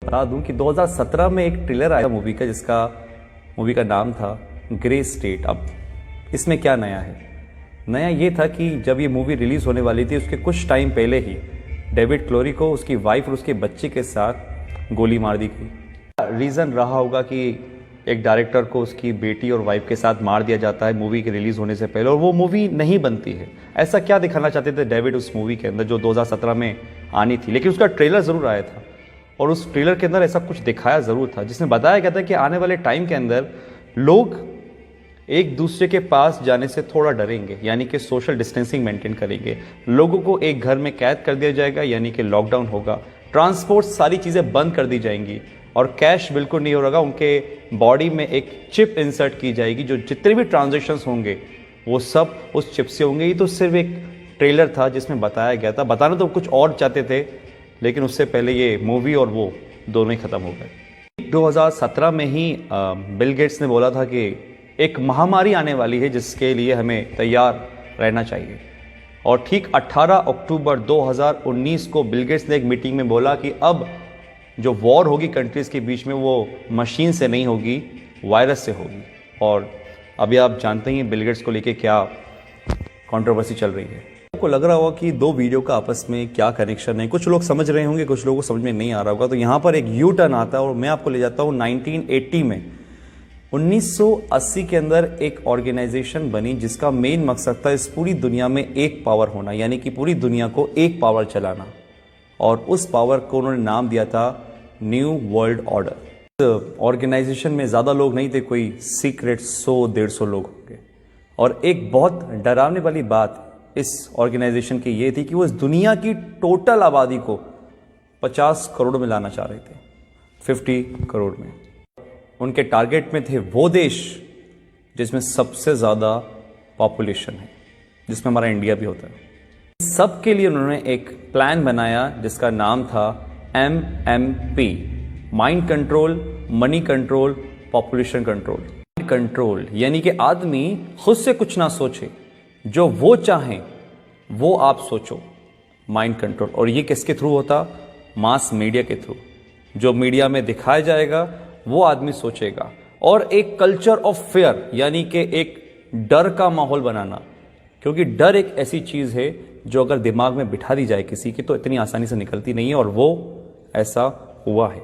बता दूं कि 2017 में एक ट्रेलर आया मूवी का, जिसका मूवी का नाम था ग्रे स्टेट। अब इसमें क्या नया है? नया ये था कि जब ये मूवी रिलीज होने वाली थी उसके कुछ टाइम पहले ही डेविड क्लोरी को उसकी वाइफ और उसके बच्चे के साथ गोली मार दी गई। रीज़न रहा होगा कि एक डायरेक्टर को उसकी बेटी और वाइफ के साथ मार दिया जाता है मूवी के रिलीज होने से पहले, और वो मूवी नहीं बनती है। ऐसा क्या दिखाना चाहते थे डेविड उस मूवी के अंदर जो 2017 में आनी थी? लेकिन उसका ट्रेलर ज़रूर आया था और उस ट्रेलर के अंदर ऐसा कुछ दिखाया ज़रूर था जिसमें बताया गया था कि आने वाले टाइम के अंदर लोग एक दूसरे के पास जाने से थोड़ा डरेंगे, यानी कि सोशल डिस्टेंसिंग मेंटेन करेंगे। लोगों को एक घर में कैद कर दिया जाएगा, यानी कि लॉकडाउन होगा। ट्रांसपोर्ट सारी चीज़ें बंद कर दी जाएंगी और कैश बिल्कुल नहीं होगा। उनके बॉडी में एक चिप इंसर्ट की जाएगी, जो जितने भी ट्रांजेक्शन्स होंगे वो सब उस चिप से होंगे। ये तो सिर्फ एक ट्रेलर था जिसमें बताया गया था। बताना तो कुछ और चाहते थे, लेकिन उससे पहले ये मूवी और वो दोनों ही ख़त्म हो गए। 2017 में ही बिल गेट्स ने बोला था कि एक महामारी आने वाली है जिसके लिए हमें तैयार रहना चाहिए। और ठीक 18 अक्टूबर 2019 को बिल गेट्स ने एक मीटिंग में बोला कि अब जो वॉर होगी कंट्रीज़ के बीच में वो मशीन से नहीं होगी, वायरस से होगी। और अभी आप जानते ही बिल गेट्स को लेके क्या कंट्रोवर्सी चल रही है। आपको लग रहा होगा कि दो वीडियो का आपस में क्या कनेक्शन है। कुछ लोग समझ रहे होंगे, कुछ लोगों को समझ में नहीं आ रहा होगा। तो यहाँ पर एक यू टर्न आता है और मैं आपको ले जाता हूँ 1980 में। 1980 के अंदर एक ऑर्गेनाइजेशन बनी जिसका मेन मकसद था इस पूरी दुनिया में एक पावर होना, यानी कि पूरी दुनिया को एक पावर चलाना। और उस पावर को उन्होंने नाम दिया था न्यू वर्ल्ड ऑर्डर। ऑर्गेनाइजेशन में ज़्यादा लोग नहीं थे, कोई सीक्रेट 100-150 लोग होंगे। और एक बहुत डरावने वाली बात इस ऑर्गेनाइजेशन की ये थी कि वो इस दुनिया की टोटल आबादी को 50 करोड़ में लाना चाह रहे थे, 50 करोड़ में। उनके टारगेट में थे वो देश जिसमें सबसे ज़्यादा पॉपुलेशन है, जिसमें हमारा इंडिया भी होता है। सबके लिए उन्होंने एक प्लान बनाया जिसका नाम था MMP, mind control, money control, population control. Control यानी कि आदमी खुद से कुछ ना सोचे, जो वो चाहें वो आप सोचो, माइंड कंट्रोल। और ये किसके थ्रू होता? मास मीडिया के थ्रू। जो मीडिया में दिखाया जाएगा वो आदमी सोचेगा। और एक कल्चर ऑफ फेयर, यानी कि एक डर का माहौल बनाना, क्योंकि डर एक ऐसी चीज़ है जो अगर दिमाग में बिठा दी जाए किसी की तो इतनी आसानी से निकलती नहीं है। और वो ऐसा हुआ है।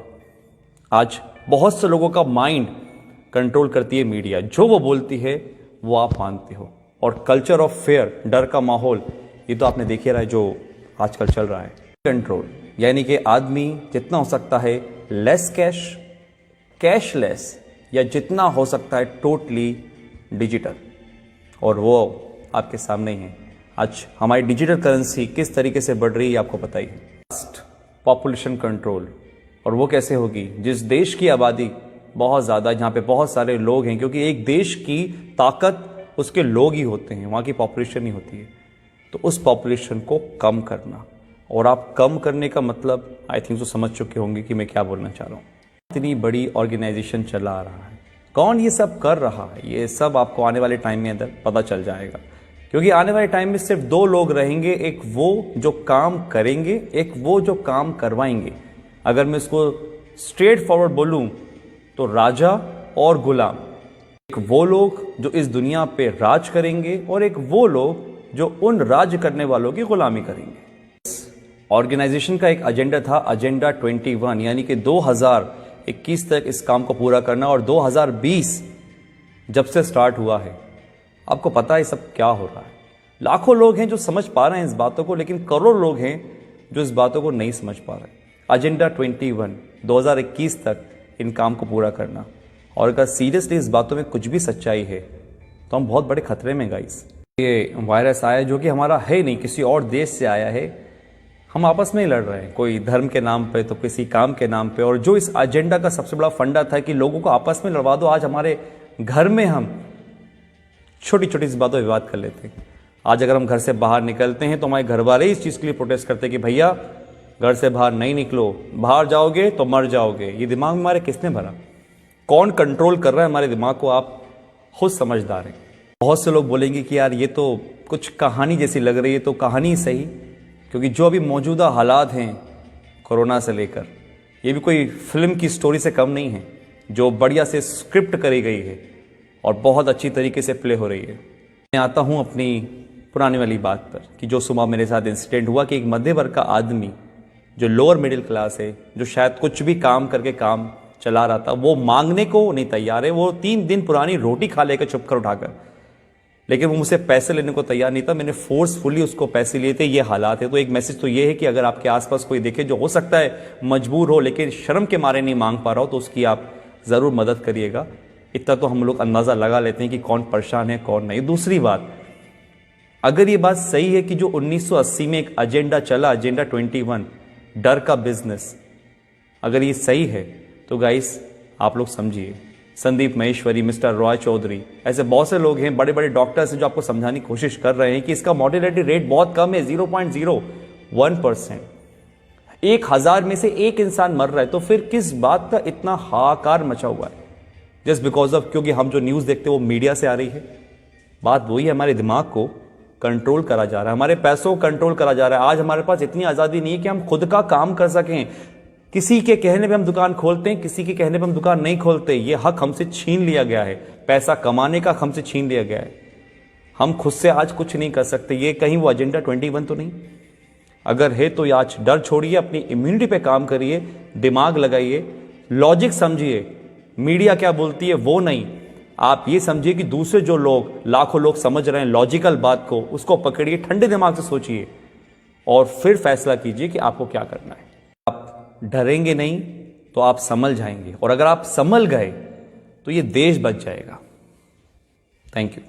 आज बहुत से लोगों का माइंड कंट्रोल करती है मीडिया, जो वो बोलती है वो आप मानते हो। और कल्चर ऑफ फेयर, डर का माहौल, ये तो आपने देख ही रहा है जो आजकल चल रहा है। कंट्रोल यानी कि आदमी जितना हो सकता है लेस कैश, कैशलेस, या जितना हो सकता है टोटली डिजिटल। और वो आपके सामने ही है। आज हमारी डिजिटल करेंसी किस तरीके से बढ़ रही है आपको पता ही है। पॉपुलेशन कंट्रोल, और वो कैसे होगी? जिस देश की आबादी बहुत ज़्यादा, जहाँ पे बहुत सारे लोग हैं, क्योंकि एक देश की ताकत उसके लोग ही होते हैं, वहाँ की पॉपुलेशन नहीं होती है। तो उस पॉपुलेशन को कम करना, और आप कम करने का मतलब आई थिंक तो समझ चुके होंगे कि मैं क्या बोलना चाह रहा हूँ। इतनी बड़ी ऑर्गेनाइजेशन चला रहा है, कौन ये सब कर रहा है, ये सब आपको आने वाले टाइम में अंदर पता चल जाएगा। क्योंकि आने वाले टाइम में सिर्फ दो लोग रहेंगे, एक वो जो काम करेंगे, एक वो जो काम करवाएंगे। अगर मैं इसको स्ट्रेट फॉरवर्ड बोलूं तो राजा और गुलाम। एक वो लोग जो इस दुनिया पे राज करेंगे और एक वो लोग जो उन राज करने वालों की गुलामी करेंगे। ऑर्गेनाइजेशन का एक एजेंडा था, एजेंडा 21, यानी कि 2021 तक इस काम को पूरा करना। और 2020 जब से स्टार्ट हुआ है, आपको पता है सब क्या हो रहा है। लाखों लोग हैं जो समझ पा रहे हैं इस बातों को, लेकिन करोड़ लोग हैं जो इस बातों को नहीं समझ पा रहे। एजेंडा 21, 2021 तक इन काम को पूरा करना। और अगर सीरियसली इस बातों में कुछ भी सच्चाई है तो हम बहुत बड़े खतरे में गाइस। ये वायरस आया जो कि हमारा है नहीं, किसी और देश से आया है। हम आपस में ही लड़ रहे हैं, कोई धर्म के नाम पे तो किसी काम के नाम पे। और जो इस एजेंडा का सबसे बड़ा फंडा था कि लोगों को आपस में लड़वा दो, आज हमारे घर में हम छोटी छोटी सी बातों पर विवाद कर लेते हैं। आज अगर हम घर से बाहर निकलते हैं तो हमारे घर वाले इस चीज़ के लिए प्रोटेस्ट करते हैं कि भैया घर से बाहर नहीं निकलो, बाहर जाओगे तो मर जाओगे। ये दिमाग में हमारे किसने भरा? कौन कंट्रोल कर रहा है हमारे दिमाग को? आप खुद समझदार हैं। बहुत से लोग बोलेंगे कि यार ये तो कुछ कहानी जैसी लग रही है। तो कहानी सही, क्योंकि जो अभी मौजूदा हालात हैं कोरोना से लेकर, ये भी कोई फिल्म की स्टोरी से कम नहीं है, जो बढ़िया से स्क्रिप्ट करी गई है और बहुत अच्छी तरीके से प्ले हो रही है। मैं आता हूँ अपनी पुरानी वाली बात पर कि जो सुबह मेरे साथ इंसिडेंट हुआ कि एक मध्य वर्ग का आदमी जो लोअर मिडिल क्लास है, जो शायद कुछ भी काम करके काम चला रहा था, वो मांगने को नहीं तैयार है। वो 3 दिन पुरानी रोटी खा लेकर चुप कर उठाकर, लेकिन वो मुझसे पैसे लेने को तैयार नहीं था। मैंने फोर्सफुली उसको पैसे लिए थे। ये हालात है। तो एक मैसेज तो ये है कि अगर आपके आसपास कोई देखे जो हो सकता है मजबूर हो लेकिन शर्म के मारे नहीं मांग पा रहा हो, तो उसकी आप ज़रूर मदद करिएगा। इतना तो हम लोग अंदाज़ा लगा लेते हैं कि कौन परेशान है कौन नहीं। दूसरी बात, अगर ये बात सही है कि जो 1980 में एक एजेंडा चला, एजेंडा 21, डर का बिजनेस, अगर ये सही है तो गाइस आप लोग समझिए, संदीप महेश्वरी, मिस्टर रॉय चौधरी, ऐसे बहुत से लोग हैं, बड़े बड़े डॉक्टर्स हैं जो आपको समझाने की कोशिश कर रहे हैं कि इसका मॉर्टेलिटी रेट बहुत कम है, 0.01%। 1000 में से एक इंसान मर रहा है, तो फिर किस बात का इतना हाहाकार मचा हुआ है? जस्ट बिकॉज ऑफ, क्योंकि हम जो न्यूज़ देखते हैं वो मीडिया से आ रही है। बात वही है, हमारे दिमाग को कंट्रोल करा जा रहा है, हमारे पैसों को कंट्रोल करा जा रहा है। आज हमारे पास इतनी आज़ादी नहीं है कि हम खुद का काम कर सकें। किसी के कहने पे हम दुकान खोलते हैं, किसी के कहने पे हम दुकान नहीं खोलते। ये हक हमसे छीन लिया गया है, पैसा कमाने का हमसे छीन लिया गया है। हम खुद से आज कुछ नहीं कर सकते। ये कहीं वो एजेंडा 21 तो नहीं? अगर है तो आज डर छोड़िए, अपनी इम्यूनिटी पे काम करिए, दिमाग लगाइए, लॉजिक समझिए। मीडिया क्या बोलती है वो नहीं, आप ये समझिए कि दूसरे जो लोग, लाखों लोग समझ रहे हैं लॉजिकल बात को, उसको पकड़िए, ठंडे दिमाग से सोचिए और फिर फैसला कीजिए कि आपको क्या करना है। आप डरेंगे नहीं तो आप संभल जाएंगे, और अगर आप संभल गए तो ये देश बच जाएगा। Thank you.